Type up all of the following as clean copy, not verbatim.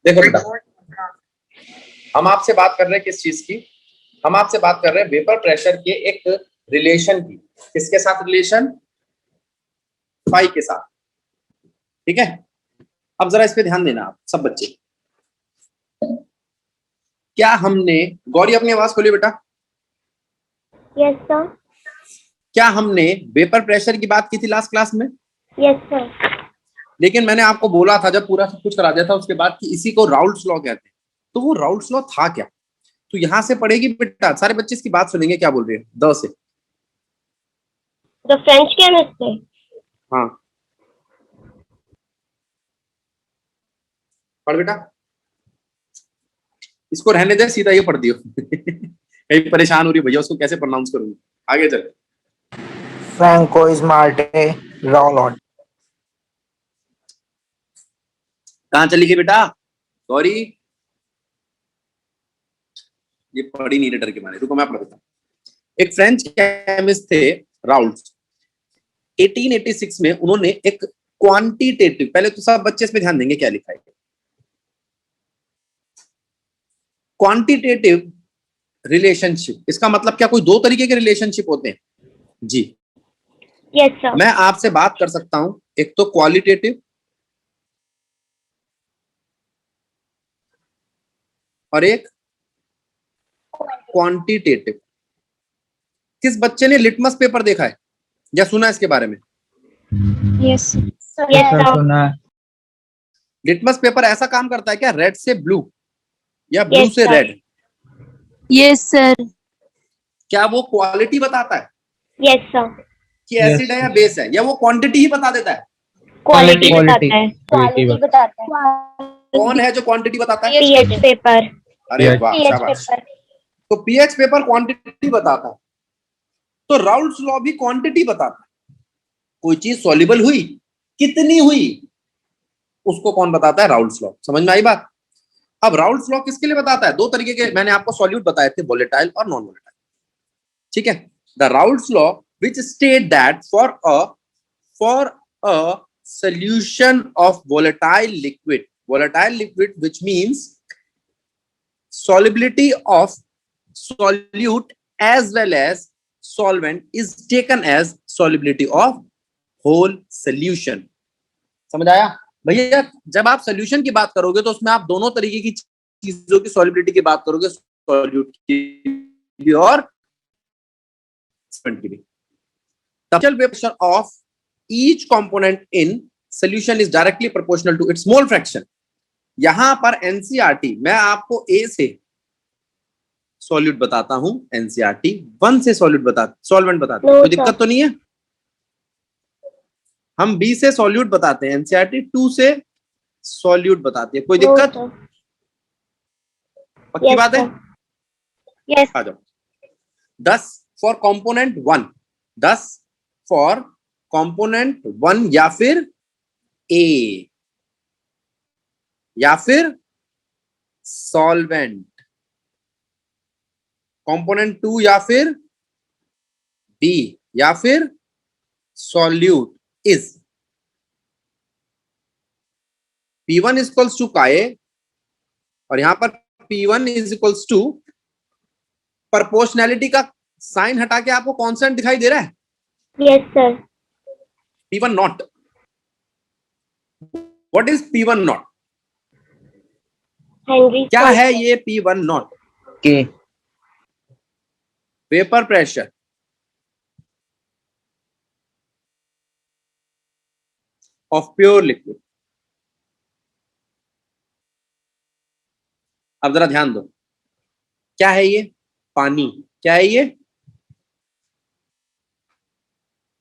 देखो बेटा, हम आपसे बात कर रहे हैं किस चीज की? हम आपसे बात कर रहे हैं वेपर प्रेशर के एक रिलेशन की। किसके साथ रिलेशन? फाई के साथ। ठीक है, अब जरा इस पे ध्यान देना आप सब बच्चे। क्या हमने, गौरी अपनी आवाज खोलिए बेटा। Yes sir. क्या हमने वेपर प्रेशर की बात की थी लास्ट क्लास में? Yes sir. लेकिन मैंने आपको बोला था जब पूरा सब कुछ करा दिया था उसके बाद कि इसी को राउल्ट्स लॉ कहते हैं। तो वो राउल्ट्स लॉ था क्या? तो यहां से पढ़ेगी बेटा, सारे बच्चे इसकी बात सुनेंगे क्या बोल रहे हैं। द से द फ्रेंच केमिस्ट थे। हाँ पढ़ बेटा, इसको रहने दे, सीधा ये पढ़ दियो। कहीं परेशान हो रही है भैया, उसको कैसे प्रोनाउंस करूंगी। आगे चल। फ्रैंकोइस मार्टे राउलॉट। कहां चली गई बेटा गौरी? ये पढ़ी नहीं डर के मारे, रुको मैं पढ़ देता हूं। एक फ्रेंच केमिस्ट थे राउल्ट। 1886 में उन्होंने एक क्वांटिटेटिव, पहले तो सब बच्चे इस पे ध्यान देंगे क्या लिखा है। क्वांटिटेटिव रिलेशनशिप, इसका मतलब क्या कोई दो तरीके के रिलेशनशिप होते हैं? जी यस सर। मैं आपसे बात कर सकता हूं, एक तो क्वालिटेटिव और एक क्वांटिटेटिव। किस बच्चे ने लिटमस पेपर देखा है या सुना इसके बारे में? Yes sir. लिटमस पेपर ऐसा काम करता है क्या, रेड से ब्लू या ब्लू Yes, से sir. रेड? Yes sir. क्या वो क्वालिटी बताता है यस सर। कि एसिड है या बेस है, या वो क्वांटिटी ही बता देता है? क्वालिटी बताता है। क्वालिटी बताता है। कौन है जो क्वांटिटी बताता है? PH paper. अरे वाह पीएच शाबाश। पेपर। तो पीएच पेपर क्वांटिटी बताता है, तो राउल्ट्स लॉ भी क्वांटिटी बताता है। कोई चीज सॉल्युबल हुई, कितनी हुई, उसको कौन बताता है? Raoult's law. समझ में आई बात? अब राउल्ट्स लॉ किसके लिए बताता है? दो तरीके के मैंने आपको सॉल्यूट बताए थे, वोलेटाइल और नॉन वोलेटाइल। ठीक है, the Raoult's law which state that for a solution of volatile liquid which means solubility of solute as well as solvent is taken as solubility of whole solution। समझ आया भैया? जब आप solution की बात करोगे तो उसमें आप दोनों तरीके की चीजों की सॉल्युबिलिटी की बात करोगे, सॉल्यूट की भी और की भी। The pressure of each component in solution is directly proportional to its mole fraction। यहां पर एनसीईआरटी मैं आपको ए से सॉल्यूट बताता हूं, एनसीईआरटी 1 से सॉल्यूट सॉल्वेंट बताता है। कोई दिक्कत तो नहीं है? हम बी से सॉल्यूट बताते हैं, एनसीईआरटी 2 से सॉल्यूट बताती है। कोई दिक्कत? पक्की बात है? यस। आ जाओ। 10 फॉर कंपोनेंट 1, 10 फॉर कंपोनेंट 1 या फिर ए या फिर सॉल्वेंट, कंपोनेंट 2 या फिर बी या फिर solute is P1 equals to का ए, और यहां पर P1 is equals to, proportionality का साइन हटा के आपको कांस्टेंट दिखाई दे रहा है? Yes sir. P1 not. What is P1 not? Henry. क्या है ये P1 नॉट? के vapour pressure of pure liquid. अब जरा ध्यान दो, क्या है ये? पानी। क्या है ये?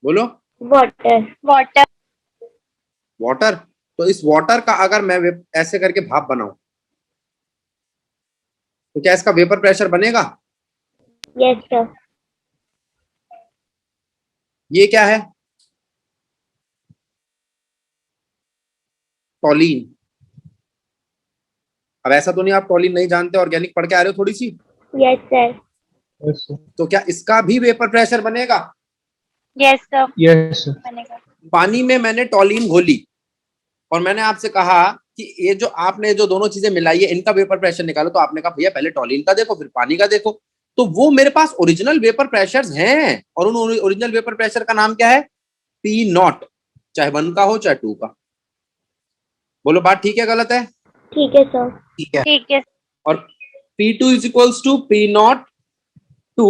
बोलो। वाटर। वाटर। वाटर। तो इस वाटर का अगर मैं ऐसे करके भाप बनाऊं तो क्या इसका वेपर प्रेशर बनेगा? Yes sir. ये क्या है? टॉलीन। अब ऐसा तो नहीं आप टॉलीन नहीं जानते, ऑर्गेनिक पढ़ के आ रहे हो थोड़ी सी? Yes sir. तो क्या इसका भी वेपर प्रेशर बनेगा? Yes sir. यस बनेगा। पानी में मैंने टॉलीन घोली और मैंने आपसे कहा कि ये जो आपने जो दोनों चीजें मिलाई है इनका वेपर प्रेशर निकालो, तो आपने कहा भैया पहले टॉलिन का देखो फिर पानी का देखो, तो वो मेरे पास ओरिजिनल वेपर प्रेशर्स हैं, और उन ओरिजिनल वेपर प्रेशर का नाम क्या है? पी नॉट, चाहे 1 का हो चाहे 2 का। बोलो बात ठीक है गलत है? ठीक है सर। ठीक है। ठीक है। और P2 is equals to P not two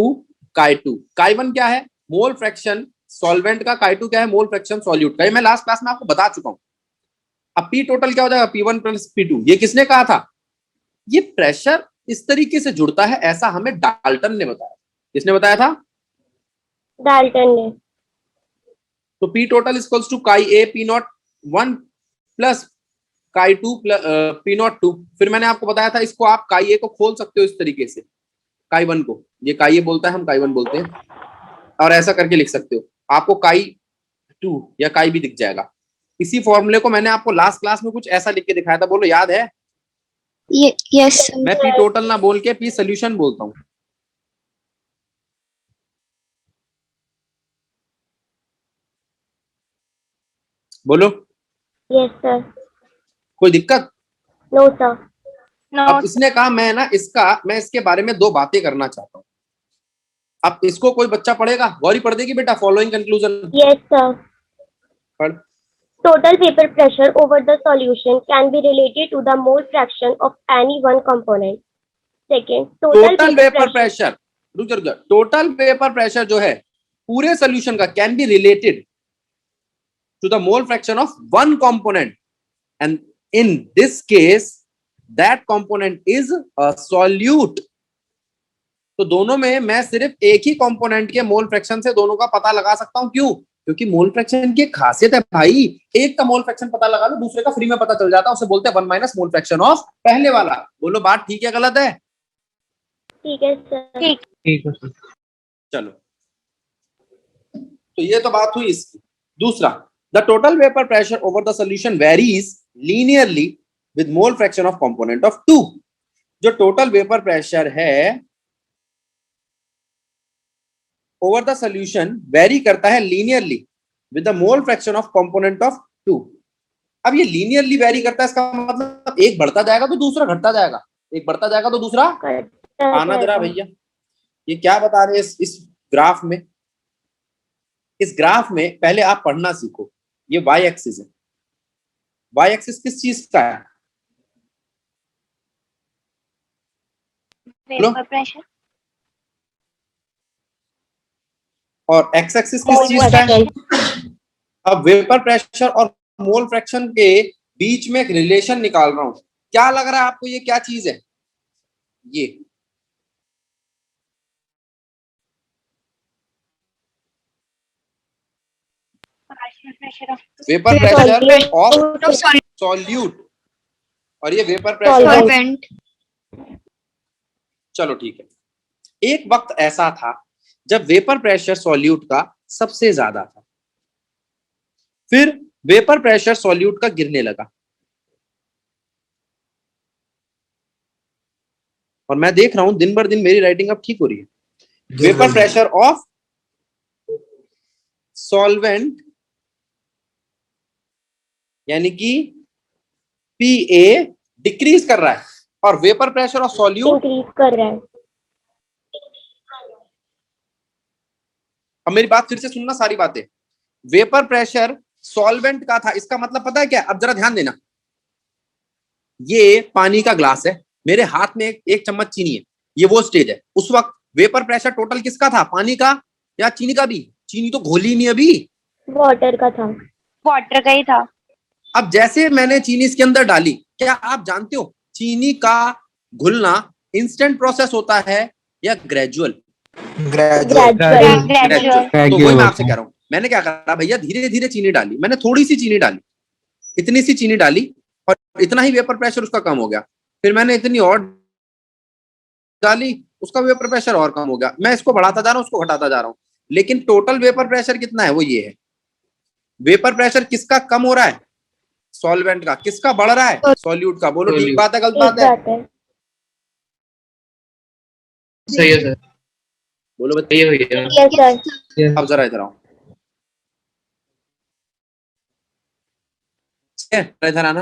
Chi2। Chi1 क्या है? मोल फ्रैक्शन सॉल्वेंट का, Chi2 क्या है? मोल फ्रैक्शन सॉल्यूट का। ये मैं लास्ट क्लास में आपको बता चुका हूं। अब P टोटल क्या हो जाएगा? P1 plus P2। ये किसने कहा था? ये प्रेशर इस तरीके से जुड़ता है, ऐसा हमें डाल्टन ने बताया। किसने बताया था? डाल्टन ने। तो P total equals to Chi A P not 1 plus Chi2 plus P not 2। फिर मैंने आपको बताया था इसको आप Chi A को खोल सकते हो इस तरीके से, Chi1 को, ये Chi A बोलता है, हम Chi1 बोलते हैं, और ऐसा करके लिख सकते हो, आपको Chi2 या Chi भी दिख जाएगा। इसी फॉर्मूले को मैंने आपको लास्ट क्लास में कुछ ऐसा लिख के दिखाया था, बोलो याद है? यस मैं P टोटल ना बोल के P सोल्यूशन बोलता हूँ। बोलो। Yes sir. कोई दिक्कत? No sir. अब इसने कहा मैं इसके बारे में 2 बातें करना चाहता हूँ। अब इसको कोई बच्चा पढ़ेगा? गौरी पढ़ देगी बेटा फॉलोइंग कंक्लूजन? Yes sir. पढ़। Total vapor pressure over the solution can be related to the mole fraction of any one component. Second, total vapour pressure, रुक रुक, टोटल वेपर प्रेशर जो है पूरे सोल्यूशन का can be related to the mole fraction of one component, and in this case that component is a solute. तो दोनों में मैं सिर्फ एक ही कंपोनेंट के मोल फ्रैक्शन से दोनों का पता लगा सकता हूं। क्यों? क्योंकि मोल फ्रैक्शन की खासियत है भाई, एक का मोल फ्रैक्शन पता लगा लो, दूसरे का फ्री में पता चल जाता है, उसे बोलते हैं 1 माइनस मोल फ्रैक्शन ऑफ पहले वाला। बोलो बात ठीक है गलत है? ठीक है सर। ठीक है सर। चलो, तो ये तो बात हुई इसकी। दूसरा, the total vapour pressure over the solution varies linearly with mole fraction of component of 2। जो टोटल वेपर प्रेशर है ओवर द सोल्यूशन वेरी करता है linearly with the mole fraction of component of 2। अब ये लीनियरली वेरी करता है, इसका मतलब एक बढ़ता जाएगा तो दूसरा घटता जाएगा, एक बढ़ता जाएगा तो दूसरा। आना जरा भैया, ये क्या बता रहे हैं इस ग्राफ में? इस ग्राफ में पहले आप पढ़ना सीखो। ये वाई एक्सिस है। वाई एक्सिस किस चीज का है? Vapour pressure. और एक्स एक्सिस किस चीज का है? अब वेपर प्रेशर और मोल फ्रैक्शन के बीच में एक रिलेशन निकाल रहा हूं। क्या लग रहा है आपको ये क्या चीज है? ये वेपर प्रेशर ऑफ सॉल्यूट, और ये वेपर प्रेशर। चलो ठीक है। एक वक्त ऐसा था जब वेपर प्रेशर सॉल्यूट का सबसे ज्यादा था, फिर वेपर प्रेशर सॉल्यूट का गिरने लगा, और मैं देख रहा हूं दिन बर दिन मेरी राइटिंग अब ठीक हो रही है। वेपर प्रेशर ऑफ सॉल्वेंट यानी कि पीए डिक्रीज कर रहा है, और vapour pressure of solute increase कर रहा है। अब मेरी बात फिर से सुनना सारी बातें। वेपर प्रेशर सॉल्वेंट का था, इसका मतलब पता है क्या? अब जरा ध्यान देना। ये पानी का ग्लास है, मेरे हाथ में एक चम्मच चीनी है, ये वो स्टेज है। उस वक्त वेपर प्रेशर टोटल किसका था? पानी का या चीनी का भी? चीनी तो घोली नहीं अभी, वाटर का था। वाटर का ही था। अब जैसे मैंने चीनी इसके अंदर डाली, क्या आप जानते हो चीनी का घुलना इंस्टेंट प्रोसेस होता है या ग्रेजुअल? ग्रेजुअल। तो वही मैं आपसे कह रहा हूं। मैंने क्या करा भैया, धीरे धीरे चीनी डाली, मैंने थोड़ी सी चीनी डाली, इतनी सी चीनी डाली, और इतना ही वेपर प्रेशर उसका कम हो गया। फिर मैंने इतनी और डाली, उसका वेपर प्रेशर और कम हो गया। मैं इसको बढ़ाता जा रहा हूं, उसको घटाता जा रहा हूं, लेकिन टोटल वेपर प्रेशर कितना है? वो ये है। वेपर प्रेशर किसका कम हो रहा है? सॉल्वेंट का। किसका बढ़ रहा है? सॉल्यूट का। बोलो ठीक बात है गलत बात है? सही है सर। बोलो बताइए भैया। Yes sir. अब जरा इधर आओ, इधर आना।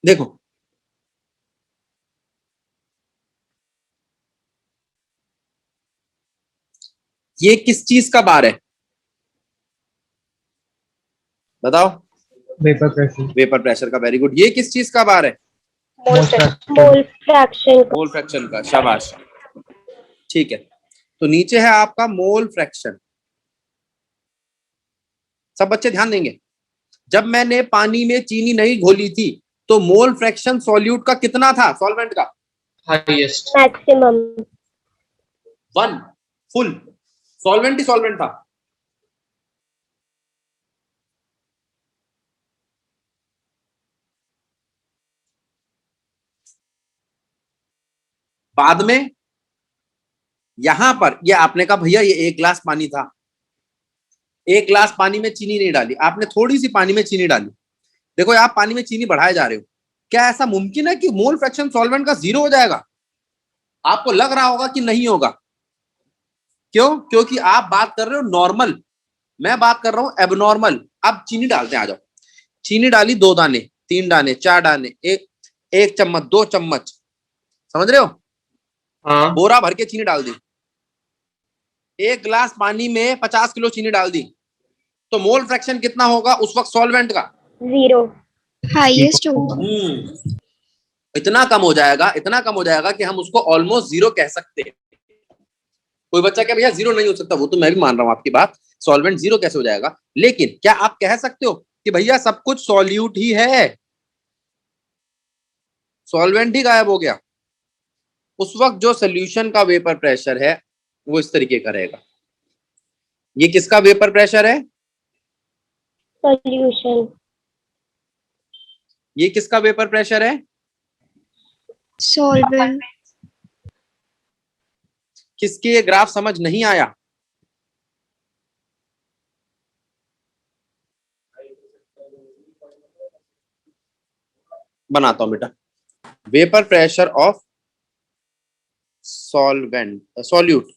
देखो ये किस चीज का बार है बताओ? Vapour pressure. वेपर प्रेशर का, वेरी गुड। ये किस चीज का बार है? मोल फ्रैक्शन मोल फ्रैक्शन का, शाबाश। ठीक है, तो नीचे है आपका मोल फ्रैक्शन। सब बच्चे ध्यान देंगे, जब मैंने पानी में चीनी नहीं घोली थी तो मोल फ्रैक्शन सॉल्यूट का कितना था, सॉल्वेंट का? हाईएस्ट। Maximum 1 full. सॉल्वेंट ही सॉल्वेंट था। बाद में यहां पर ये आपने कहा भैया ये 1 गिलास पानी था, 1 गिलास पानी में चीनी नहीं डाली आपने, थोड़ी सी पानी में चीनी डाली। देखो आप पानी में चीनी बढ़ाए जा रहे हो, क्या ऐसा मुमकिन है कि मोल फ्रैक्शन सॉल्वेंट का 0 हो जाएगा? आपको लग रहा होगा कि नहीं होगा। क्यों? क्योंकि आप बात कर रहे हो नॉर्मल, मैं बात कर रहा हूं एबनॉर्मल। अब चीनी डालते हैं, आ जाओ। चीनी डाली 2 दाने, 3 दाने, 4 दाने, 1 चम्मच, 2 चम्मच, समझ रहे हो? हाँ। बोरा भर के चीनी डाल दी। 1 गिलास पानी में 50 किलो चीनी डाल दी, तो मोल फ्रैक्शन कितना होगा उस वक्त सॉल्वेंट का? 0 हाईएस्ट होगा। इतना कम हो जाएगा, इतना कम हो जाएगा कि हम उसको ऑलमोस्ट 0 कह सकते हैं। कोई बच्चा क्या भैया 0 नहीं हो सकता, वो तो मैं भी मान रहा हूं आपकी बात, सॉल्वेंट 0 कैसे हो जाएगा? लेकिन क्या आप कह सकते हो कि भैया सब कुछ सॉल्यूट ही है, सॉल्वेंट ही गायब हो गया? उस वक्त जो सोल्यूशन का वेपर प्रेशर है वो इस तरीके का रहेगा। ये किसका वेपर प्रेशर है? सॉल्यूशन ये किसका वेपर प्रेशर है? सॉल्वेंट। किसके ये ग्राफ समझ नहीं आया? बनाता हूं बेटा। Vapour pressure of solvent, solute.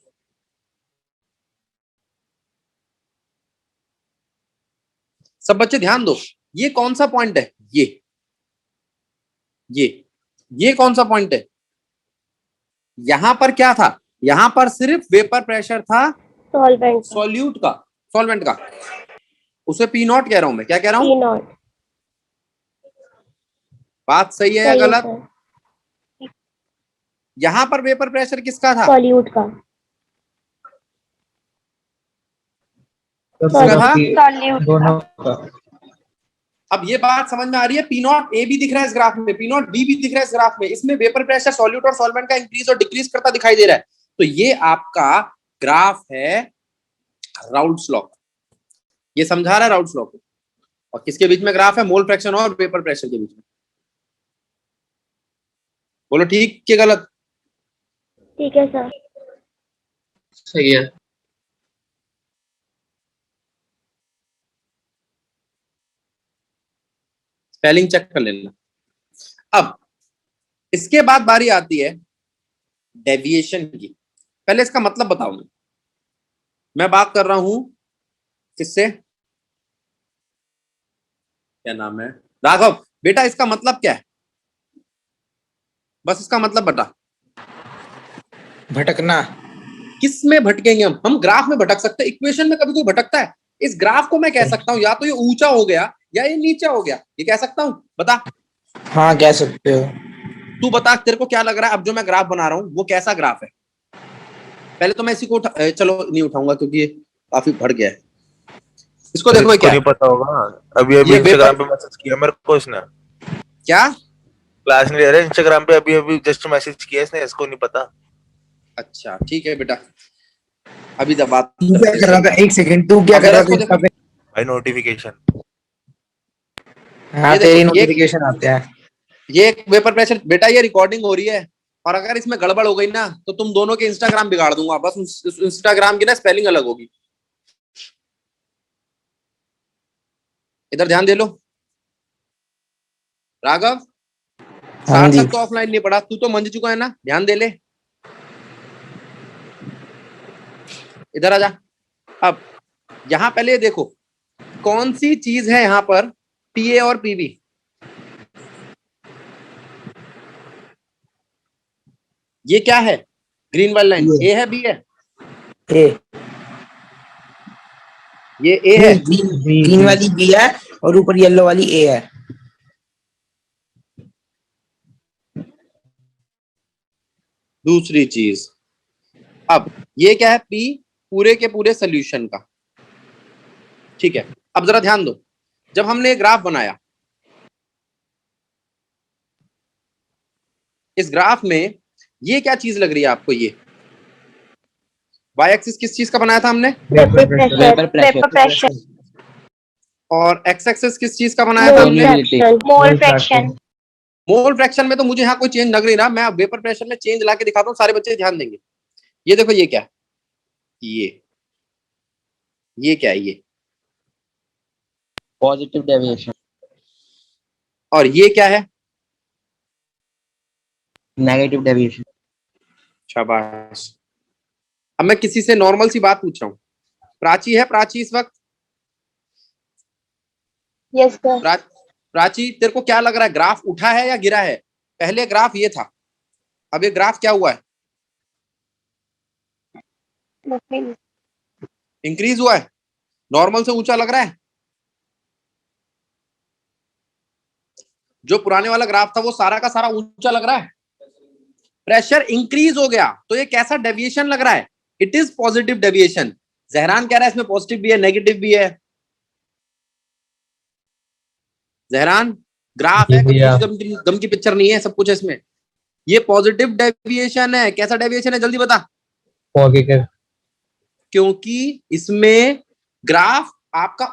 सब बच्चे ध्यान दो, ये कौन सा पॉइंट है? ये कौन सा पॉइंट है? यहां पर क्या था? यहां पर सिर्फ वेपर प्रेशर था सॉल्वेंट सॉल्यूट का, सॉल्वेंट का। उसे पी नॉट कह रहा हूं मैं, क्या कह रहा हूं? P not. बात सही है या सही है गलत? सर, यहां पर वेपर प्रेशर किसका था? सॉल्यूट का। किसका था? दोनों का। अब ये बात समझ में आ रही है? पी नॉट ए भी दिख रहा है इस ग्राफ में, पी नॉट बी भी दिख रहा है इस ग्राफ में। इसमें वेपर प्रेशर सॉल्यूट और सॉल्वेंट का इंक्रीज और डिक्रीज करता दिखाई दे रहा है। तो ये आपका ग्राफ है राउल्ट्स लॉ। ये समझा रहा है राउल्ट्स लॉ को। और किसके बीच में ग्राफ है? मोल फ्रैक्शन और वेपर प्रेशर के बीच में। बोलो ठीक कि गलत? ठीक है सर। सही है। स्पेलिंग चेक कर लेना। अब इसके बाद बारी आती है डेविएशन की। पहले इसका मतलब बताओ। मैं बात कर रहा हूं किससे? क्या नाम है? राघव। बेटा इसका मतलब क्या है? बस इसका मतलब बता। भटकना। किस में भटकेंगे हम ग्राफ में भटक सकते हैं, इक्वेशन में कभी कोई भटकता है? इस ग्राफ को मैं कह सकता हूं या तो ये ऊंचा हो गया या ये नीचा हो गया, ये कह सकता हूं? बता। हाँ कह सकते हो। तू बता तेरे को क्या लग रहा है अब जो मैं ग्राफ बना रहा हूं वो कैसा ग्राफ है? पहले तो मैं इसी को चलो नहीं उठाऊंगा क्योंकि ये काफी बढ़ गया है। इसको देखो ये क्या नहीं है? पता होगा। अभी अभी ये इंस्टाग्राम पे मैसेज किया मेरे को इसने। क्या? क्लास नहीं ले रहा इंस्टाग्राम पे, अभी अभी जस्ट मैसेज किया इसने, इसको नहीं पता। अच्छा ठीक है बेटा, अभी जब बात तू क्या कर रहा था? एक सेकंड, तू क्या कर रहा था इसका पे? भाई नोटिफिकेशन। हाँ ये तेरी देखो नोटिफिकेशन आते हैं। ये एक वेपर प्रेशर बेटा, ये रिकॉर्डिंग हो रही है और अगर इसमें गड़बड़ हो गई ना तो तुम दोनों के इंस्टाग्राम बिगाड़ दूंगा। बस इंस्टाग्राम की ना स्पेलिंग अलग होगी। इधर ध्यान दे लो राघव। हाँ जी। सार्थक तो ऑफलाइन नहीं पढ़ा, तू तो मंज चुका है ना, ध्यान दे ले। इधर आ जा। अब यहां पहले देखो कौन सी चीज है यहां पर, पीए और पीबी। ये क्या है? ग्रीन वाली लाइन ए है बी है? ए, ये ए है। ग्रीन वाली बी है और ऊपर येलो वाली ए है। दूसरी चीज, अब ये क्या है? पी पूरे के पूरे सोल्यूशन का, ठीक है। अब जरा ध्यान दो, जब हमने ग्राफ बनाया, इस ग्राफ में ये क्या चीज लग रही है आपको? ये वाई एक्सिस किस चीज का बनाया था हमने? वेपर प्रेशर, और एक्स एक्सिस किस चीज का बनाया था हमने? Mole fraction. मोल फ्रैक्शन में तो मुझे यहाँ कोई चेंज लग नहीं रहा, मैं वेपर प्रेशर में चेंज लाके दिखाता हूँ, सारे बच्चे ध्यान देंगे। ये देखो, ये क्या है? ये क्या है? ये पॉजिटिव डेविएशन, और ये क्या है? Negative deviation. शाबाश। अब मैं किसी से नॉर्मल सी बात पूछ रहा हूँ, प्राची है? प्राची इस वक्त? Yes sir. प्राची, तेरे को क्या लग रहा है, ग्राफ उठा है या गिरा है? पहले ग्राफ ये था, अब ये ग्राफ क्या हुआ है? इंक्रीज हुआ है, नॉर्मल से ऊंचा लग रहा है। जो पुराने वाला ग्राफ था वो सारा का सारा ऊंचा लग रहा है, प्रेशर इंक्रीज हो गया, तो ये कैसा डेविएशन लग रहा है? It is positive deviation. Zahran कह रहा है इसमें पॉजिटिव भी है नेगेटिव भी है। जहरान, ग्राफ है, गम की पिक्चर नहीं है, सब कुछ है इसमें। ये पॉजिटिव डेविएशन है। कैसा डेविएशन है, जल्दी बता। पॉजिटिव, क्योंकि इसमें ग्राफ आपका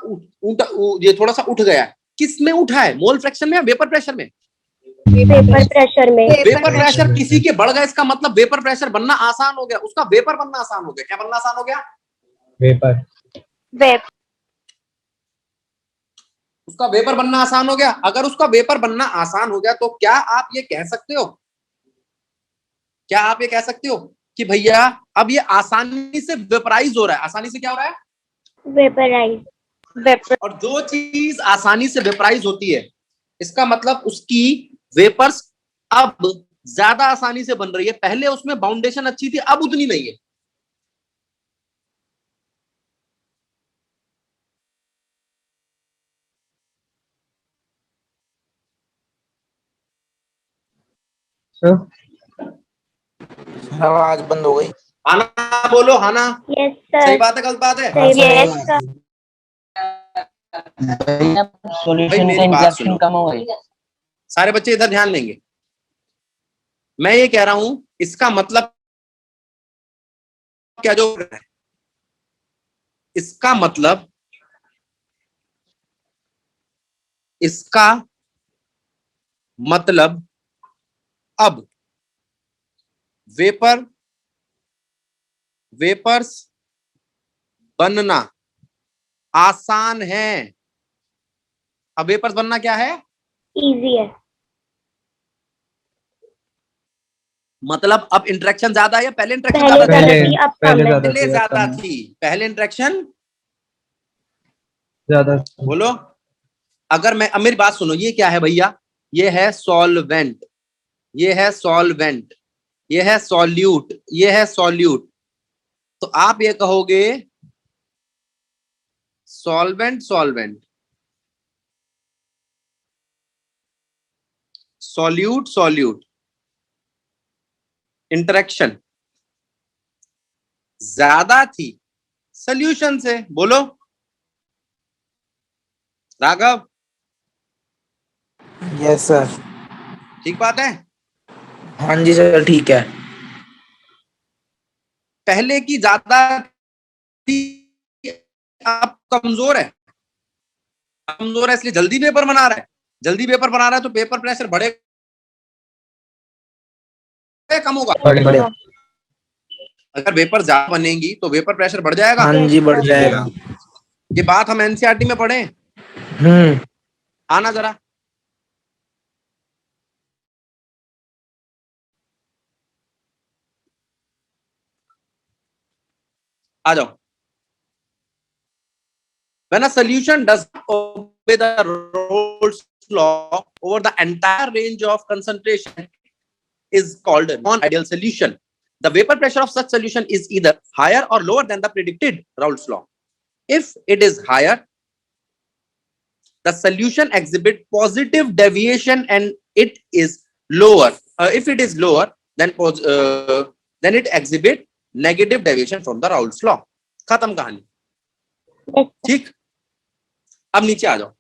ये थोड़ा सा उठ गया है। किस में उठा है? मोल फ्रैक्शन में या वेपर प्रेशर में? वेपर प्रेशर में। वेपर प्रेशर किसी के बढ़ गया, इसका मतलब वेपर प्रेशर बनना आसान हो गया, उसका वेपर बनना आसान हो गया। क्या बनना आसान हो गया? वेपर। उसका वेपर बनना आसान हो गया। अगर उसका वेपर बनना आसान हो गया तो क्या आप ये कह सकते हो, क्या आप ये कह सकते हो कि भैया अब ये आसानी से वेपराइज हो रहा है? आसानी से क्या हो रहा है? वेपराइज। और जो चीज आसानी से वेपराइज होती है, इसका मतलब उसकी वेपर्स अब ज्यादा आसानी से बन रही है। पहले उसमें बाउंडेशन अच्छी थी, अब उतनी नहीं है। आवाज बंद हो गई। हाना बोलो, हाना। Yes sir. सही बात है गलत बात है? Yes sir. सॉल्यूशन का इंटरेक्शन कम हो गई। सारे बच्चे इधर ध्यान देंगे। मैं ये कह रहा हूं, इसका मतलब क्या जो है, इसका मतलब अब वेपर्स बनना आसान है। अब वेपर्स बनना क्या है? इजी है। मतलब अब इंटरेक्शन ज्यादा है या पहले इंटरेक्शन पहले ज्यादा ज्यादा थी? थी, अब कम है। पहले ज्यादा थी, पहले इंटरेक्शन ज्यादा। बोलो। अगर मैं, अब मेरी बात सुनो, ये क्या है भैया? ये है सॉल्वेंट, ये है सॉल्वेंट, ये है सॉल्यूट, ये है सॉल्यूट। तो आप ये कहोगे solvent solvent, solute solute. Interaction ज्यादा थी सॉल्यूशन से। बोलो राघव। Yes sir. ठीक बात है? हाँ जी सर, ठीक है। पहले की ज्यादा थी, अब कमजोर है। कमजोर है इसलिए जल्दी पेपर बना रहा है। जल्दी पेपर बना रहा है तो पेपर प्रेशर बढ़ेगा कम होगा? बढ़ेगा। अगर वेपर ज्यादा बनेंगी तो वेपर प्रेशर बढ़ जाएगा। हाँ जी, बढ़ जाएगा। ये बात हम एनसीईआरटी में पढ़े। आना जरा। आ जाओ। When a solution does not obey the Rolle's law over the entire range of concentration, is called a non-ideal solution. The vapor pressure of such solution is either higher or lower than the predicted Raoult's law. If it is higher, the solution exhibit positive deviation, and it is lower. If it is lower, then it exhibit negative deviation from the Raoult's law. खत्म कहानी. ठीक. अब नीचे आ जाओ.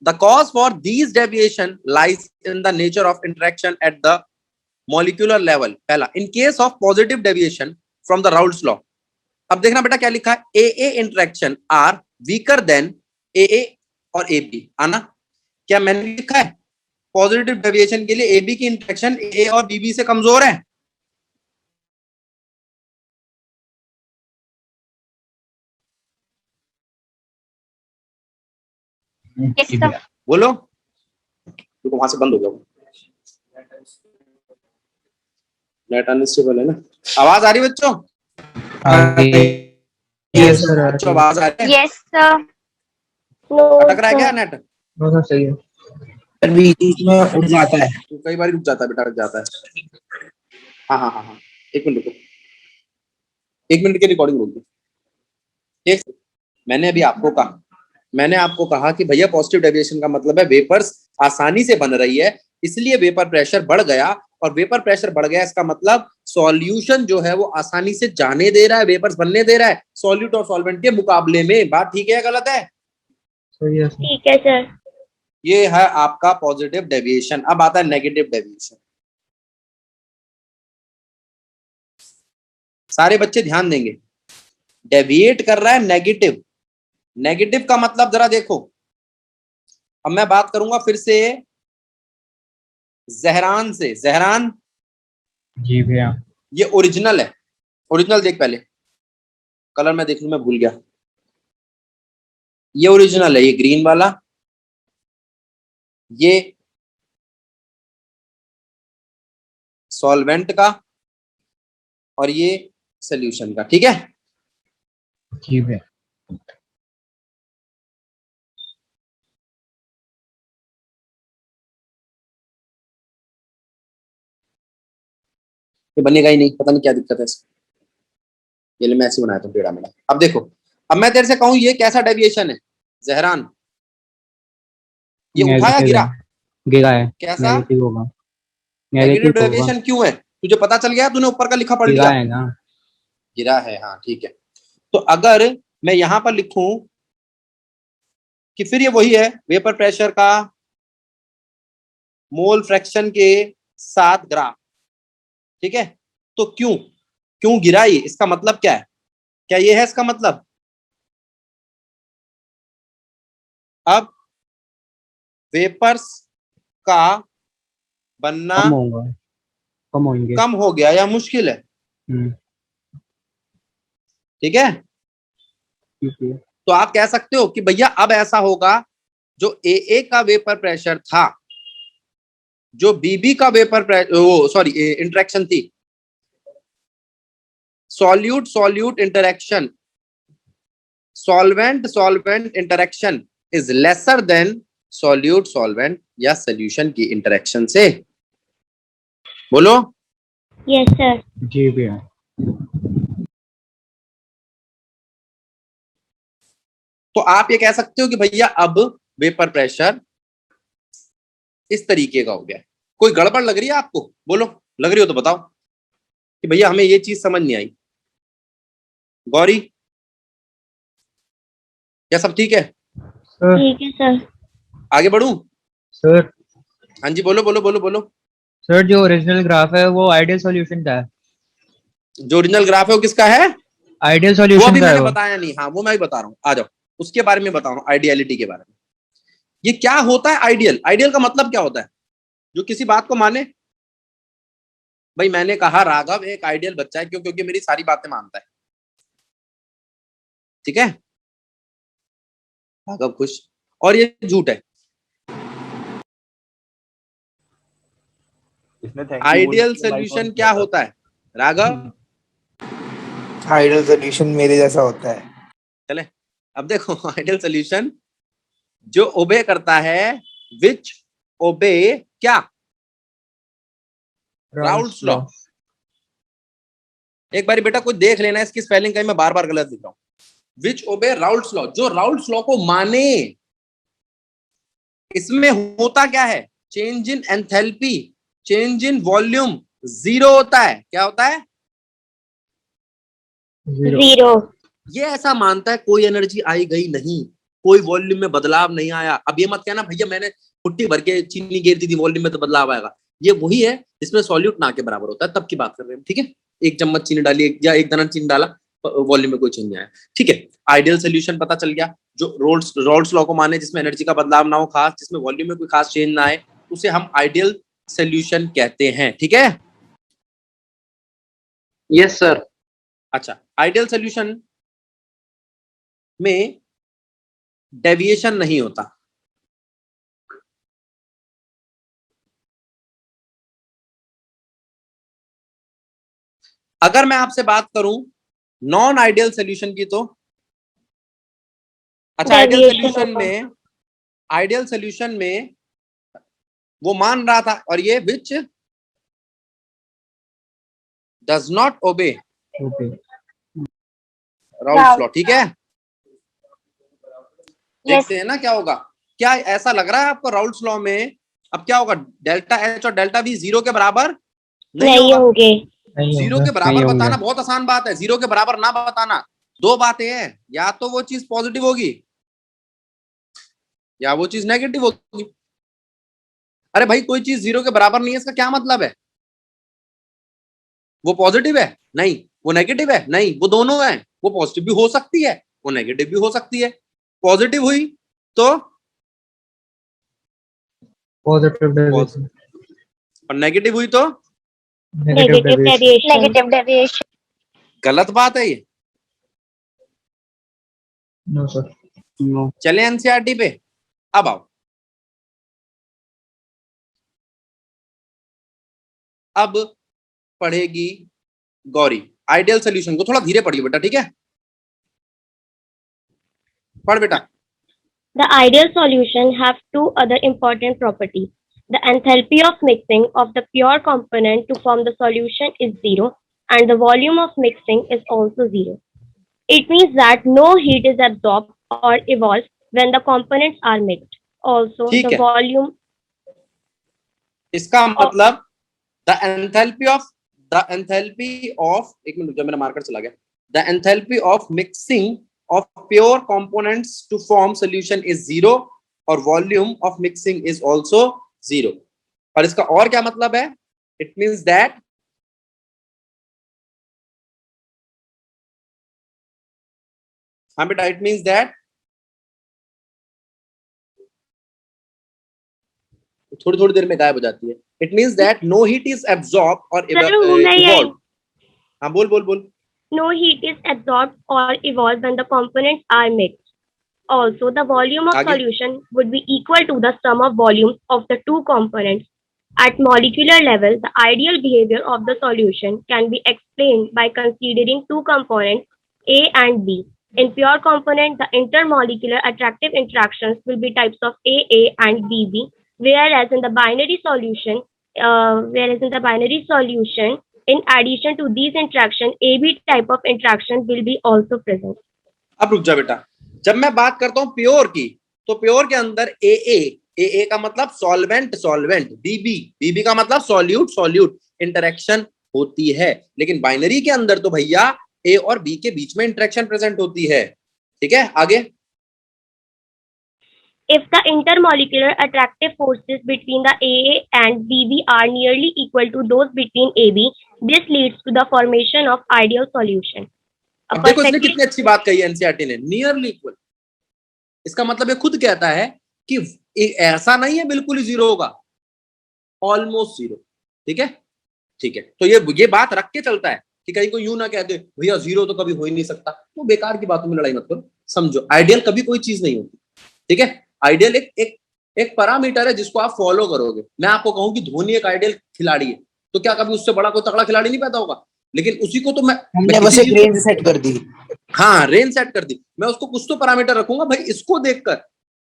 The cause for these deviation lies in the nature of interaction at the molecular level. पहला, in case of positive deviation from the Raoult's law. अब देखना बेटा क्या लिखा है. AA interaction are weaker than AA और AB. आना क्या मैंने लिखा है पॉजिटिव डेविएशन के लिए AB की इंटरेक्शन AA और BB से कमजोर है. बोलो. तो वहां से बंद हो गया. नेट अनस्टेबल है ना. आवाज आ रही है बच्चों? Yes sir. बच्चों आवाज आ रही है? Yes, sir. No, अटक रहा है क्या नेट? सही है सर. बीच में उड़ जाता है. तो कई बार रुक जाता है बेटा, रुक जाता है. हाँ हाँ हाँ हाँ, एक मिनट रुको. 1 मिनट की रिकॉर्डिंग रोक दो. ठीक. मैंने आपको कहा कि भैया पॉजिटिव डेविएशन का मतलब है वेपर्स आसानी से बन रही है, इसलिए वेपर प्रेशर बढ़ गया. और वेपर प्रेशर बढ़ गया इसका मतलब सॉल्यूशन जो है वो आसानी से जाने दे रहा है, वेपर्स बनने दे रहा है सॉल्यूट और सॉल्वेंट के मुकाबले में. बात ठीक है या गलत है? ठीक है सर. ये है आपका पॉजिटिव डेविएशन. अब आता है नेगेटिव डेविएशन. सारे बच्चे ध्यान देंगे. डेविएट कर रहा है नेगेटिव. नेगेटिव का मतलब जरा देखो. अब मैं बात करूंगा फिर से जहरान से. जहरान जी भैया. ये ओरिजिनल है. ओरिजिनल देख पहले. कलर मैं देख लूं, मैं भूल गया. ये ओरिजिनल है, ये ग्रीन वाला. ये सॉल्वेंट का और ये सॉल्यूशन का. ठीक है. जी भैया. ये बनेगा ही नहीं, पता नहीं क्या दिक्कत है इसको. ये ले मैं ऐसे बनाया था टेढ़ा मेढ़ा. अब देखो, अब मैं तेरे से कहूं ये कैसा डेविएशन है जहरान? ये उठाया गिरा? गिरा है. कैसा नेगेटिव होगा. नेगेटिव डेविएशन क्यों है? तुझे पता चल गया? तूने ऊपर का लिखा पढ़ लिया? है ना. गिरा है. हाँ ठीक है. तो अगर मैं यहां पर लिखूं कि फिर ये वही है वेपर प्रेशर का मोल फ्रैक्शन के साथ ग्राफ. ठीक है. तो क्यों गिरा ये? इसका मतलब क्या है? क्या ये है इसका मतलब? अब वेपर्स का बनना कम हो गया या मुश्किल है? ठीक है. तो आप कह सकते हो कि भैया अब ऐसा होगा, जो AA का वेपर प्रेशर था, जो BB का वेपर इंटरेक्शन थी, solute solute interaction, solvent solvent interaction is lesser than solute solvent या सॉल्यूशन की इंटरेक्शन से. बोलो. Yes sir. जी भैया. तो आप ये कह सकते हो कि भैया अब वेपर प्रेशर इस तरीके का हो गया. कोई गड़बड़ लग रही है आपको? बोलो, लग रही हो तो बताओ कि भैया हमें ये चीज समझ नहीं आई. गौरी, क्या सब ठीक है? ठीक है सर. आगे बढ़ूं? सर. हाँ जी, बोलो बोलो बोलो बोलो. सर जो ओरिजिनल ग्राफ है वो आइडियल सॉल्यूशन का है. जो ओरिजिनल ग्राफ है वो किसका है? आइडियल वो सॉल्यूशन भी का है. मैंने बताया नहीं. हाँ वो मैं भी बता रहा हूँ, आ जाओ. उसके बारे में बता रहा हूँ, आइडियलिटी के बारे में. ये क्या होता है आइडियल? आइडियल का मतलब क्या होता है? जो किसी बात को माने. भाई मैंने कहा राघव एक आइडियल बच्चा है. क्यों? क्योंकि मेरी सारी बातें मानता है. ठीक है. राघव खुश. और ये झूठ है. आइडियल सोल्यूशन क्या होता है राघव? आइडियल सोल्यूशन मेरे जैसा होता है. चले अब देखो. आइडियल सोल्यूशन जो ओबे करता है, विच ओबे क्या? Raoult's law. एक बारी बेटा कोई देख लेना इसकी स्पेलिंग, कहीं मैं बार बार गलत लिख रहा हूं। विच ओबे राउल्स लॉ, जो राउल्स लॉ को माने। इसमें होता क्या है, change in enthalpy, change in volume zero होता है। क्या होता है? जीरो। ये ऐसा मानता है कोई एनर्जी आई गई नहीं, कोई वॉल्यूम में बदलाव नहीं आया। अब ये मत कहना भैया मैंने पुट्टी भर के चीनी गिर दी थी, वॉल्यूम में तो बदलाव आएगा। ये वही है जिसमें सॉल्यूट ना के बराबर होता है, तब की बात कर रहे हैं, ठीक है। एक चम्मच चीनी डाली या एक दाना चीनी डाला, वॉल्यूम में कोई चेंज नहीं आया, ठीक है। आइडियल सोल्यूशन पता चल गया, जो राउल्स लॉ को माने, जिसमें एनर्जी का बदलाव ना हो खास, जिसमें वॉल्यूम में कोई खास चेंज ना आए, उसे हम आइडियल सोल्यूशन कहते हैं, ठीक है। Yes sir. अच्छा, आइडियल सोल्यूशन में डेविएशन नहीं होता। अगर मैं आपसे बात करूं नॉन आइडियल सोल्यूशन की, तो अच्छा आइडियल सोल्यूशन में वो मान रहा था, और ये which does not obey Raoult's law, ठीक है। देखते हैं ना क्या होगा। क्या ऐसा लग रहा है आपको राउल्स लॉ में अब क्या होगा, डेल्टा एच और डेल्टा वी जीरो के बराबर नहीं होंगे। जीरो के बराबर बताना बहुत आसान बात है, जीरो के बराबर ना बताना। दो बातें हैं, या तो वो चीज पॉजिटिव होगी या वो चीज नेगेटिव होगी। अरे भाई कोई चीज जीरो के बराबर नहीं है, इसका क्या मतलब है? वो पॉजिटिव है? नहीं। वो नेगेटिव है? नहीं। वो दोनों है, वो पॉजिटिव भी हो सकती है, वो नेगेटिव भी हो सकती है। पॉजिटिव हुई तो पॉजिटिव और नेगेटिव हुई तो नेगेटिव डेविएशन। गलत बात है ये। No sir. चले एनसीईआरटी पे, अब आओ। अब पढ़ेगी गौरी आइडियल सोल्यूशन को। थोड़ा धीरे पढ़िए बेटा, ठीक है। पढ़ बेटा। The ideal solution have two other important properties. The enthalpy of mixing of the pure component to form the solution is zero, and the volume of mixing is also zero. It means that no heat is absorbed or evolved when the components are mixed. Also, ठीक the है। volume. इसका मतलब the enthalpy of एक minute, जो मेरा marker चला गया। The enthalpy of mixing of pure components to form solution is zero, और volume of mixing is also zero। और इसका और क्या मतलब है? It means that हाँ बेटा, it means that थोड़ी थोड़ी देर में गायब हो जाती है। It means that no heat is absorbed or evolved। हाँ बोल बोल बोल। No heat is absorbed or evolved when the components are mixed. Also, the volume of solution would be equal to the sum of volumes of the two components. At molecular level, the ideal behavior of the solution can be explained by considering two components, A and B. In pure component, the intermolecular attractive interactions will be types of AA and BB, whereas in the binary solution, in addition to these interaction, AB type of interaction will be also present. अब रुक जा बेटा, जब मैं बात करता हूं pure की, तो प्योर के अंदर AA का मतलब सॉल्वेंट, BB का मतलब सॉल्यूट इंटरेक्शन होती है। लेकिन बाइनरी के अंदर तो भैया A और B के बीच में इंटरेक्शन प्रेजेंट होती है, ठीक है। आगे, if the intermolecular attractive forces between the AA and BB are nearly equal to those between AB, this leads to the formation of ideal solution. अब देखो इसने कितनी अच्छी बात कही है एनसीईआरटी ने, नियरली इक्वल। इसका मतलब ये खुद कहता है कि ऐसा नहीं है बिल्कुल ही जीरो होगा, ऑलमोस्ट जीरो, ठीक है। ठीक है, तो ये बात रख के चलता है कि कहीं को यूं ना कह दे भैया जीरो तो कभी हो ही नहीं सकता, तो बेकार की बातों में लड़ाई मत करो। समझो, आइडियल कभी कोई चीज नहीं होती, ठीक है। आइडियल एक पैरामीटर है जिसको आप फॉलो करोगे। मैं आपको कहूं कि धोनी एक आइडियल खिलाड़ी है, तो क्या कभी उससे बड़ा कोई तगड़ा खिलाड़ी नहीं पैदा होगा? लेकिन उसी को तो हमने बस एक रेंज सेट कर दी। हाँ, रेंज सेट कर दी। मैं उसको कुछ तो पैरामीटर रखूंगा भाई, इसको देखकर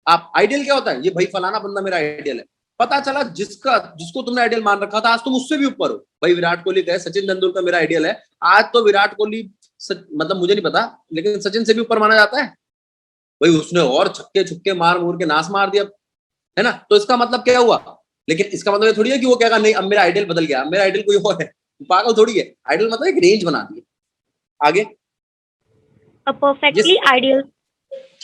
आप आइडियल क्या होता है, ये भाई फलाना बंदा मेरा आइडियल है। पता चला जिसको तुमने आइडियल मान रखा था आज तुम उससे भी ऊपर हो। भाई विराट कोहली गए, सचिन तेंदुलकर मेरा आइडियल है, आज तो विराट कोहली मतलब मुझे नहीं पता लेकिन सचिन से भी ऊपर माना जाता है। भाई उसने और छक्के छुक्के मार मूर के नाश मार दिया, है ना। तो इसका मतलब क्या हुआ, लेकिन इसका मतलब ये थोड़ी है कि वो कहेगा नहीं अब मेरा आइडियल बदल गया, मेरा आइडियल कोई और है, पागल थोड़ी है। आइडियल मतलब एक रेंज बना दी। आगे A perfectly ideal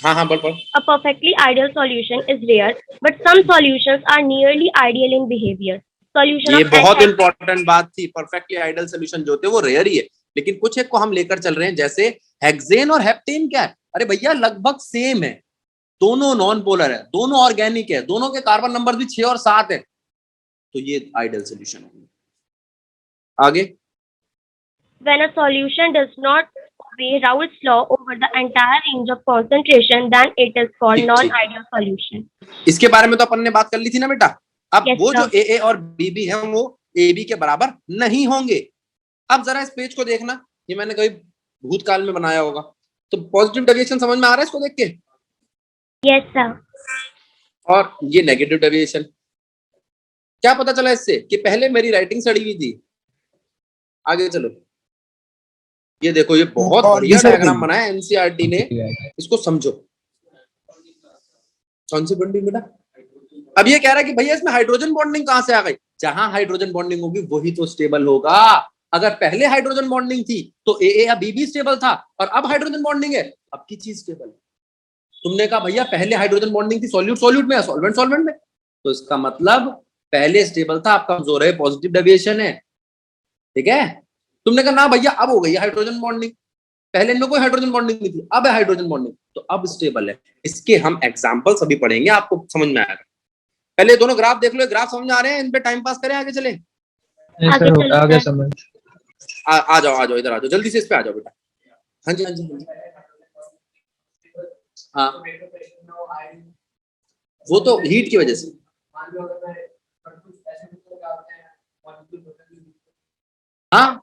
हाँ बोल। A perfectly ideal solution is rare, but some solutions are nearly ideal in behavior. Solution ये of बहुत n इंपॉर्टेंट बात थी। परफेक्टली आइडियल सोल्यूशन जो होते हैं वो रेयर ही है, लेकिन कुछ एक को हम लेकर चल रहे हैं। जैसे हेक्सेन और हेप्टेन क्या है, अरे भैया लगभग सेम है, दोनों नॉन पोलर है, दोनों ऑर्गेनिक है, दोनों के कार्बन नंबर भी 6 और 7 है, तो ये आइडियल सोल्यूशन है। आगे When a solution does not obey Raoult's law over the entire range of concentration, then it is called ठीक। non-ideal solution. इसके बारे में तो अपन ने बात कर ली थी ना बेटा। अब Yes, वो sir. जो ए और बी है वो ए बी के बराबर नहीं होंगे। अब जरा इस पेज को देखना, ये मैंने कभी भूतकाल में बनाया होगा, तो पॉजिटिव डेविएशन समझ में आ रहा है इसको देख के? Yes, sir. और ये नेगेटिव डेविएशन, क्या पता चला इससे कि पहले मेरी राइटिंग सड़ी हुई थी। आगे चलो, ये देखो ये बहुत बढ़िया डायग्राम बनाया एनसीईआरटी ने, इसको समझो। कौन सी बॉन्डिंग बेटा? अब ये कह रहा है कि भैया इसमें हाइड्रोजन बॉन्डिंग कहां से आ गई? जहां हाइड्रोजन बॉन्डिंग होगी वही तो स्टेबल होगा। अगर पहले हाइड्रोजन बॉन्डिंग थी तो ए या बी स्टेबल था, और अब हाइड्रोजन बॉन्डिंग है, अब की चीज स्टेबल है। तुमने कहा भैया पहले हाइड्रोजन बॉन्डिंग थी सॉल्यूट में, सॉल्वेंट में, तो इसका मतलब पहले स्टेबल था, अब कमजोर है, पॉजिटिव डेविएशन है। ठीक है। तुमने कहा ना भैया अब हो गई हाइड्रोजन बॉन्डिंग, पहले इनमें कोई हाइड्रोजन बॉन्डिंग नहीं थी, अब है हाइड्रोजन बॉन्डिंग, तो अब स्टेबल है। इसके हम एग्जांपल्स अभी पढ़ेंगे, आपको समझ में आएगा। पहले दोनों ग्राफ देख लो, ग्राफ समझ में आ रहे हैं, इन पे टाइम पास करें, आगे चले। आगे समझ। आ जाओ इधर आ जाओ, जल्दी से इस पे आ जाओ बेटा। हाँ जी हाँ, वो तो हीट की वजह से। हाँ,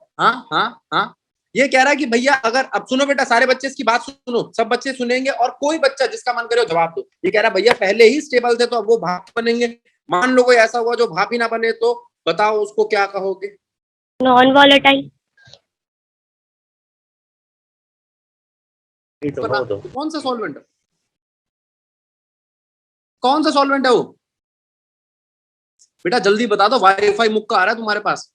ये कह रहा है कि भैया अगर, अब सुनो बेटा सारे बच्चे इसकी बात सुनो, सब बच्चे सुनेंगे और कोई बच्चा जिसका मन करे जवाब दो। ये कह रहा है भैया पहले ही स्टेबल थे तो अब वो भाप बनेंगे, मान लो कोई ऐसा हुआ जो भाप ही ना बने, तो बताओ उसको क्या कहोगे? Non volatile. कौन सा सॉल्वेंट, कौन सा सॉल्वेंट है वो? बेटा जल्दी बता दो, वाईफाई मुक्का आ रहा है तुम्हारे पास।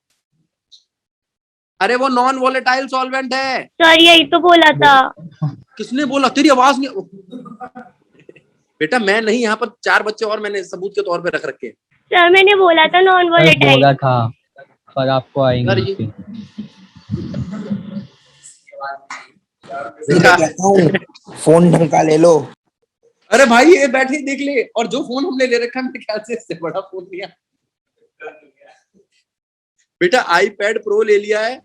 अरे वो नॉन वॉलेटाइल सॉल्वेंट है। सर यही तो बोला था। किसने बोला? तेरी आवाज नहीं। बेटा मैं नहीं, यहाँ पर 4 बच्चे और मैंने सबूत के तौर पे रख रखे हैं। सर मैंने बोला था नॉन वॉलेटाइल। बोला था पर आपको आएंगे। फोन ढंग का ले लो। अरे भाई ये बैठे देख ले, और जो फोन हमने ले रखा है मेरे ख्याल से इससे बड़ा फोन लिया। बेटा आईपैड प्रो ले लिया है,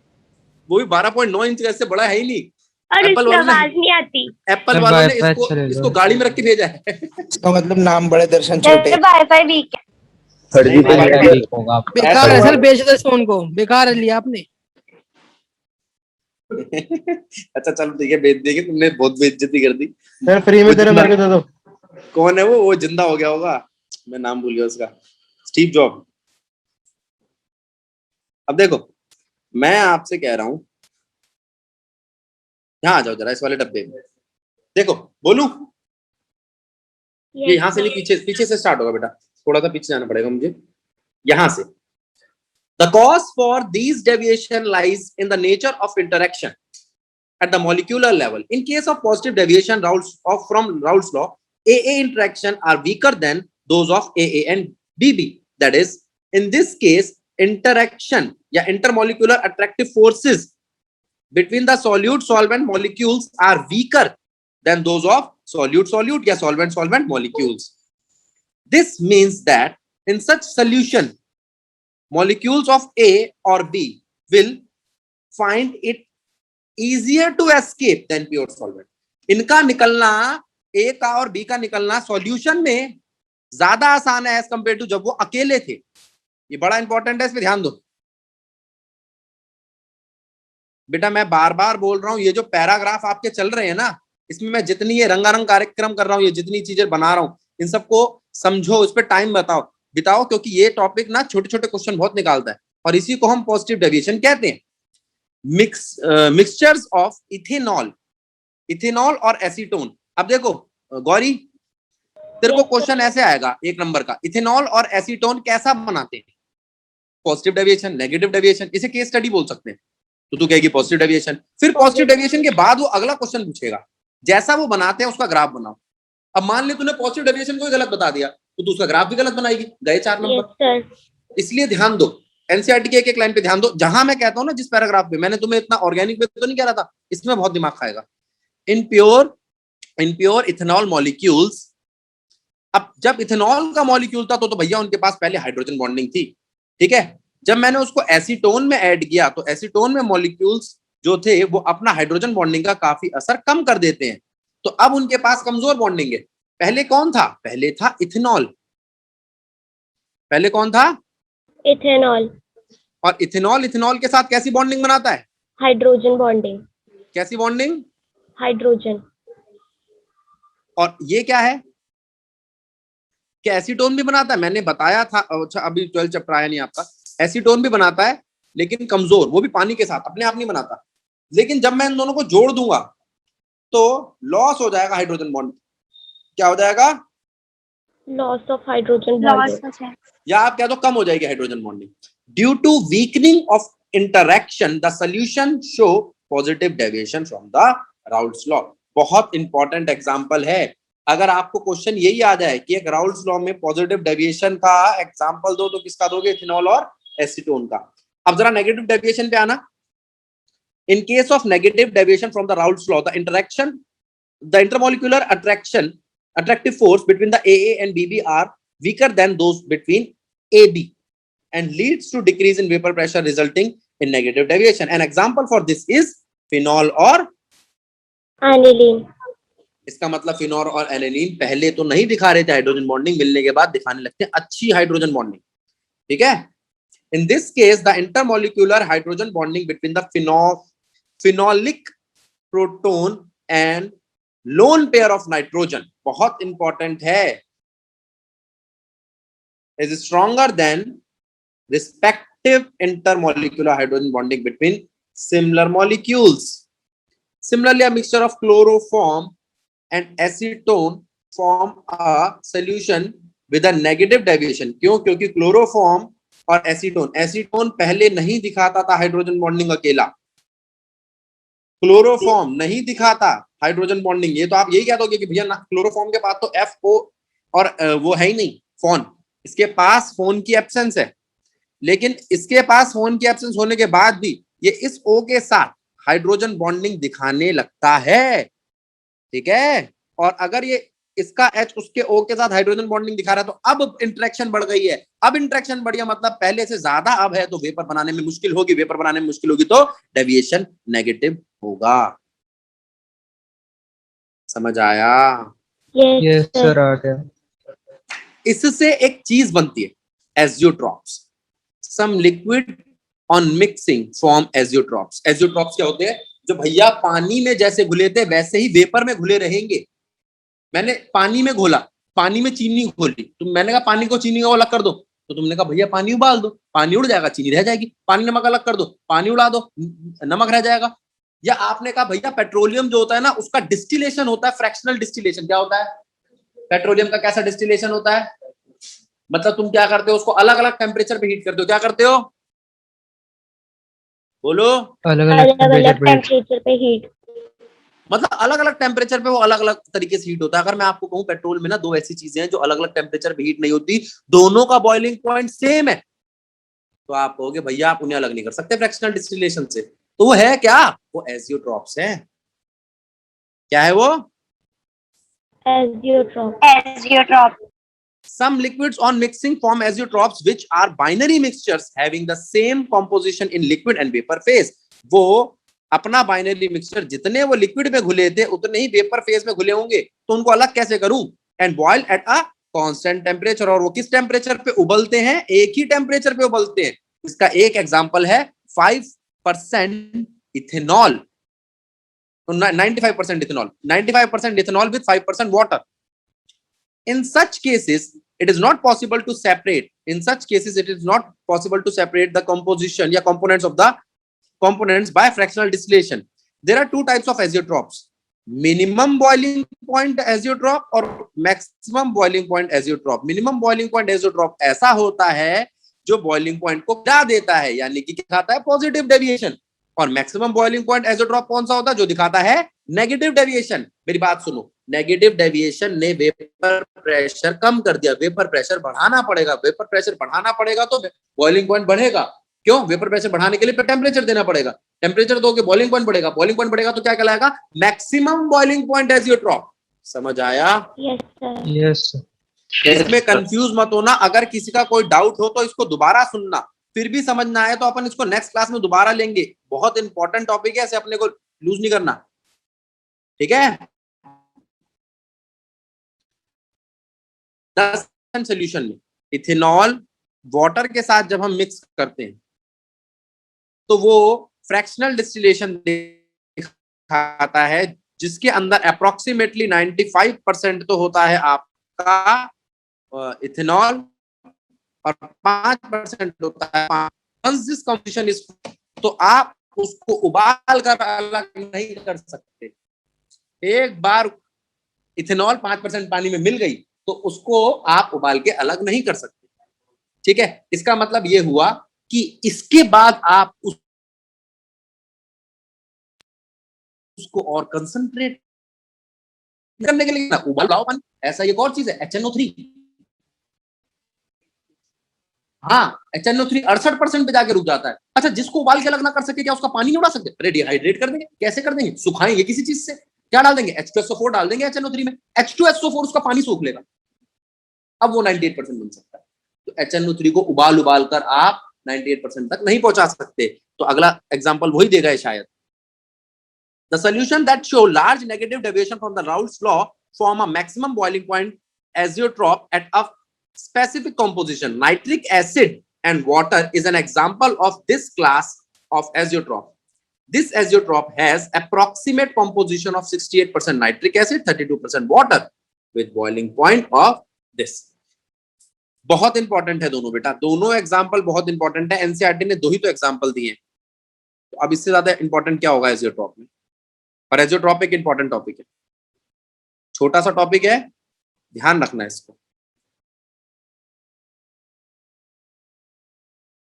वो भी 12.9 इंच का, इससे बड़ा है ही नहीं। और एप्पल इसकी वालों आवाज नहीं आती। एप्पल वालों ने इसको गाड़ी में रख के भेजा है। इसका मतलब नाम बड़े दर्शन छोटे। वाईफाई वीक है। बेकार है सर, बेच दो फोन को, बेकार है लिया आपने। अच्छा चलो ठीक है, बेच देंगे, तुमने बहुत बेइज्जती कर दी सर, फ्री में तेरे मेरे को दे दो। कौन है वो जिंदा हो गया होगा, मैं नाम भूल गया उसका, स्टीव जॉब। अब देखो मैं आपसे कह रहा हूं, यहाँ आ जाओ जरा इस वाले डब्बे में, देखो बोलूं? ये यहाँ से नहीं, पीछे से स्टार्ट होगा बेटा, थोड़ा सा पीछे जाना पड़ेगा मुझे, यहाँ से। The cause for these deviation lies in the nature of interaction at the molecular level. In case of positive deviation from Raoult's law, AA interaction are weaker than those of AA and BB. That is, in this case, interaction या intermolecular attractive forces between the solute-solvent molecules are weaker than those of solute-solute या solvent-solvent molecules. This means that in such solution, molecules of A or B will find it easier to escape than pure solvent. इनका निकलना, A का और B का निकलना solution में ज्यादा आसान है एज कंपेयर टू जब वो अकेले थे। ये बड़ा इंपॉर्टेंट है, इस पे ध्यान दो बेटा। मैं बार बार बोल रहा हूं, ये जो पैराग्राफ आपके चल रहे हैं ना, इसमें मैं जितनी ये रंगारंग कार्यक्रम कर रहा हूं, ये जितनी चीजें बना रहा हूं, इन सबको समझो, इस पे टाइम बताओ। बिताओ, क्योंकि ये टॉपिक ना छोटे छोटे क्वेश्चन बहुत निकालता है और इसी को हम पॉजिटिव डेविएशन कहते हैं। मिक्सचर्स ऑफ इथेनॉल और एसीटोन। अब देखो गौरी, तेरे को क्वेश्चन ऐसे आएगा 1 नंबर का, इथेनॉल और एसीटोन कैसा बनाते हैं, पॉजिटिव डेविएशन, नेगेटिव डेविएशन, इसे केस स्टडी बोल सकते हैं। तो तू कहेगी पॉजिटिव डेविएशन, फिर पॉजिटिव डेविएशन के बाद वो अगला क्वेश्चन पूछेगा, जैसा वो बनाते हैं उसका ग्राफ बनाओ। अब मान ले तूने पॉजिटिव डेविएशन को गलत बता दिया तो तू उसका ग्राफ भी गलत बनाएगी, गए 4 नंबर। इसलिए ध्यान दो, एनसीईआरटी के एक लाइन पे ध्यान दो। जहां मैं कहता हूं ना, जिस पैराग्राफ पे, मैंने तुम्हें इतना ऑर्गेनिक पे तो नहीं कह रहा था, इसमें बहुत दिमाग खाएगा। In pure ethanol molecules. अब जब इथेनॉल का मॉलिक्यूल था तो भैया उनके पास पहले हाइड्रोजन बॉन्डिंग थी, ठीक है। जब मैंने उसको एसीटोन में ऐड किया तो एसीटोन में मॉलिक्यूल्स जो थे वो अपना हाइड्रोजन बॉन्डिंग का काफी असर कम कर देते हैं, तो अब उनके पास कमजोर बॉन्डिंग है। पहले कौन था? पहले था इथेनॉल। पहले कौन था? इथेनॉल। और इथेनॉल के साथ कैसी बॉन्डिंग बनाता है? Hydrogen bonding. कैसी बॉन्डिंग? हाइड्रोजन। और ये क्या है? क्या एसीटोन भी बनाता है? मैंने बताया था, अच्छा अभी 12 चैप्टर आया नहीं आपका। एसीटोन भी बनाता है लेकिन कमजोर, वो भी पानी के साथ, अपने आप नहीं बनाता। लेकिन जब मैं इन दोनों को जोड़ दूंगा तो लॉस हो जाएगा हाइड्रोजन बॉन्ड। क्या हो जाएगा? लॉस ऑफ हाइड्रोजन बॉन्डिंग, या आप कह दो कम हो जाएगी hydrogen bonding. Due to weakening of interaction the solution show positive deviation from the Raoult's law. बहुत इंपॉर्टेंट एग्जांपल है। अगर आपको क्वेश्चन यही आ जाए कि एक राउल्ट्स लॉ में पॉजिटिव डेविएशन का एग्जांपल दो, तो किसका दोगे? इथेनॉल और एसीटोन का। अब जरा नेगेटिव डेविएशन पे आना। In case of negative deviation from the Raoult's law, the intermolecular attractive force between the AA and BB are weaker than those between AB and leads to decrease in vapor pressure resulting in negative deviation. An example for this is phenol or aniline. इसका मतलब phenol और aniline पहले तो नहीं दिखा रहे थे hydrogen bonding, मिलने के बाद दिखाने लगते हैं अच्छी हाइड्रोजन बॉन्डिंग, ठीक है। In this case, the intermolecular hydrogen bonding between the phenolic proton and lone pair of nitrogen, बहुत important है, is stronger than respective intermolecular hydrogen bonding between similar molecules. Similarly, a mixture of chloroform and acetone form a solution with a negative deviation. क्यों? क्योंकि chloroform और acetone पहले नहीं दिखाता था hydrogen bonding अकेला। क्लोरोफॉर्म नहीं दिखाता हाइड्रोजन बॉन्डिंग। ये तो आप यही कह दोगे कि भैया ना, क्लोरोफॉर्म के पास तो FO और वो है ही नहीं, फोन। इसके पास फोन की एब्सेंस है, लेकिन इसके पास फोन की एब्सेंस होने के बाद भी ये इस O के साथ हाइड्रोजन बॉन्डिंग दिखाने लगता है, ठीक है। और अगर ये इसका H उसके O के साथ हाइड्रोजन बॉन्डिंग दिखा रहा है तो अब इंटरेक्शन बढ़ गई है। अब इंटरेक्शन बढ़ गया मतलब पहले से ज्यादा अब है, तो वेपर बनाने में मुश्किल होगी। वेपर बनाने में मुश्किल होगी तो डेविएशन नेगेटिव होगा। समझ आया? यस सर, आ गया। इससे एक चीज बनती है, azeotropes. Some liquid on mixing form azeotropes. Azeotropes क्या होते हैं? जो भैया पानी में जैसे घुले थे वैसे ही वेपर में घुले रहेंगे। मैंने पानी में घोला, पानी में चीनी घोली, तो मैंने कहा पानी को चीनी को अलग कर दो, तो तुमने कहा भैया पानी उबाल दो, पानी उड़ जाएगा, चीनी रह जाएगी। पानी नमक अलग कर दो, पानी उड़ा दो, नमक रह जाएगा। या आपने कहा भैया पेट्रोलियम जो होता है ना, उसका डिस्टिलेशन होता है फ्रैक्शनल डिस्टिलेशन। क्या होता है? पेट्रोलियम का कैसा डिस्टिलेशन होता है? मतलब तुम क्या करते हो, उसको अलग अलग टेम्परेचर पे हीट करते हो। क्या करते हो? बोलो। अलग अलग टेम्परेचर पे हीट, मतलब अलग अलग टेम्परेचर पे वो अलग अलग तरीके से हीट होता है। अगर मैं आपको कहूं पेट्रोल में ना 2 ऐसी चीजें हैं जो अलग अलग टेम्परेचर पे हीट नहीं होती, दोनों का बॉइलिंग पॉइंट सेम है, तो आप कहोगे भैया आप उन्हें अलग नहीं कर सकते फ्रैक्शनल डिस्टिलेशन से। तो वो है क्या? वो एजियोट्रॉप्स है। क्या है वो? Azeotrope. Some liquids on mixing form azeotrophs which are binary mixtures having the same composition in liquid and vapor phase. वो अपना बाइनरी मिक्सचर, जितने वो लिक्विड में घुले थे उतने ही वेपर फेज में घुले होंगे, तो उनको अलग कैसे करूं? And boil at a constant temperature. और वो किस टेम्परेचर पे उबलते हैं? एक ही टेम्परेचर पे उबलते हैं। इसका एक एग्जांपल है 5% ethanol, 95% ethanol, 95% ethanol with 5% water. In such cases, it is not possible to separate. In such cases, it is not possible to separate the composition या components of the components by fractional distillation. There are two types of azeotrops: minimum boiling point azeotrop और maximum boiling point azeotrop. Minimum boiling point azeotrop ऐसा होता है जो boiling point को गिरा देता है, यानी कि दिखाता है पॉजिटिव डेविएशन, और मैक्सिमम बॉइलिंग पॉइंट एजोट्रॉप कौन सा होता है, जो दिखाता है नेगेटिव डेविएशन. मेरी बात सुनो, नेगेटिव डेविएशन ने वेपर प्रेशर कम कर दिया, वेपर प्रेशर बढ़ाना पड़ेगा. वेपर प्रेशर बढ़ाना पड़ेगा तो बॉइलिंग पॉइंट बढ़ेगा. क्यों? वेपर प्रेशर बढ़ाने के लिए टेम्परेचर देना पड़ेगा. टेम्परेचर दोगे बॉइलिंग पॉइंट बढ़ेगा. बॉइलिंग पॉइंट बढ़ेगा तो क्या कहलाएगा? Maximum boiling point azeotrope. समझ आया? Yes, sir. Yes. इसमें कंफ्यूज मत होना. अगर किसी का कोई डाउट हो तो इसको दोबारा सुनना, फिर भी समझ ना आए तो अपन इसको नेक्स्ट क्लास में दोबारा लेंगे. बहुत इंपॉर्टेंट टॉपिक है, ऐसे अपने को लूज नहीं करना. ठीक है? सोल्यूशन में इथेनॉल वाटर के साथ जब हम मिक्स करते हैं तो वो फ्रैक्शनल डिस्टिलेशन दिखाता है, जिसके अंदर अप्रोक्सीमेटली 95% तो होता है आपका इथेनॉल और 5% होता है. Once this composition is, तो आप उसको उबाल कर अलग नहीं कर सकते. एक बार इथेनॉल 5% पानी में मिल गई तो उसको आप उबाल के अलग नहीं कर सकते. ठीक है? इसका मतलब ये हुआ कि इसके बाद आप उसको और कंसंट्रेट करने के लिए ना उबालो पानी. ऐसा एक और चीज है HNO3. हाँ, HNO3 68% पे जाके रुक जाता है. अच्छा, जिसको उबाल के अलग ना कर सके, क्या उसका पानी नहीं उड़ा सकते? अरे डिहाइड्रेट कर देंगे. कैसे कर देंगे? सुखाएंगे किसी चीज से. क्या डाल देंगे? H2SO4 डाल देंगे HNO3 में. H2SO4 उसका पानी सोख लेगा. अब वो 98% बन सकता है. तो HNO3 को उबाल कर आप 98% तक नहीं पहुंचा सकते. तो अगला एग्जाम्पल वही देगा है शायद. The solution that show large negative deviation from the Raoult's law form a maximum boiling point azeotrope at a specific composition. Nitric acid and water is an example of this class of azeotrope. This azeotrope has approximate composition of 68% nitric acid, 32% water with boiling point of this. बहुत important है दोनों बेटा, दोनों example बहुत important है. NCERT ने दो ही तो एग्जाम्पल दिए हैं, तो अब इससे ज्यादा इंपॉर्टेंट क्या होगा एजियोट्रॉप में. और एजियोट्रॉप एक इंपॉर्टेंट टॉपिक है, छोटा सा टॉपिक है, ध्यान रखना इसको.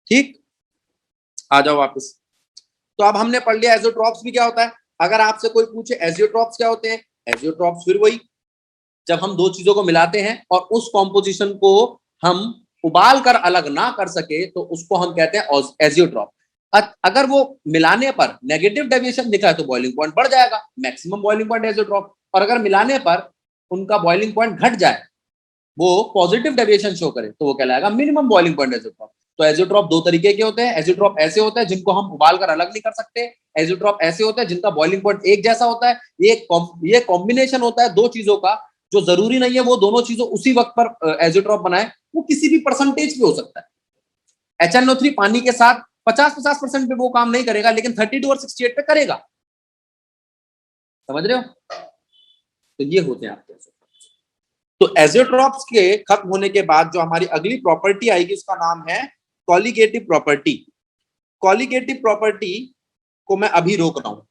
ठीक, आ जाओ वापस. तो अब हमने पढ़ लिया एजियोट्रॉप्स भी क्या होता है. अगर आपसे कोई पूछे एजियोट्रॉप्स क्या होते हैं, एजियोट्रॉप्स फिर वही जब हम दो चीजों को मिलाते हैं और उस कॉम्पोजिशन को हम उबाल कर अलग ना कर सके तो उसको हम कहते हैं एजियोट्रॉप. अगर वो मिलाने पर नेगेटिव डेविएशन दिखा है तो बॉइलिंग पॉइंट बढ़ जाएगा, मैक्सिमम बॉइलिंग पॉइंट एजियोट्रॉप. और अगर मिलाने पर उनका बॉइलिंग पॉइंट घट जाए, वो पॉजिटिव डेविएशन शो करे, तो वो कहलाएगा मिनिमम बॉइलिंग पॉइंट एजियोट्रॉप. तो एजियोट्रॉप दो तरीके के होते हैं. एजियोट्रॉप ऐसे होते हैं जिनको हम उबाल कर अलग नहीं कर सकते. एजियोट्रॉप ऐसे होते हैं जिनका बॉइलिंग पॉइंट एक जैसा होता है. ये कॉम्बिनेशन होता है दो चीजों का, जो जरूरी नहीं है वो दोनों चीजों उसी वक्त पर एजियोट्रॉप बनाए. वो किसी भी परसेंटेज पे हो सकता है. HNO3 पानी के साथ 50% पे वो काम नहीं करेगा, लेकिन 32 और 68 पे करेगा. समझ रहे हो? तो ये होते हैं आपके. तो एजियोट्रॉप्स के खत्म होने के बाद जो हमारी अगली प्रॉपर्टी आएगी उसका नाम है कॉलिगेटिव प्रॉपर्टी. कॉलिगेटिव प्रॉपर्टी को मैं अभी रोक रहा हूं.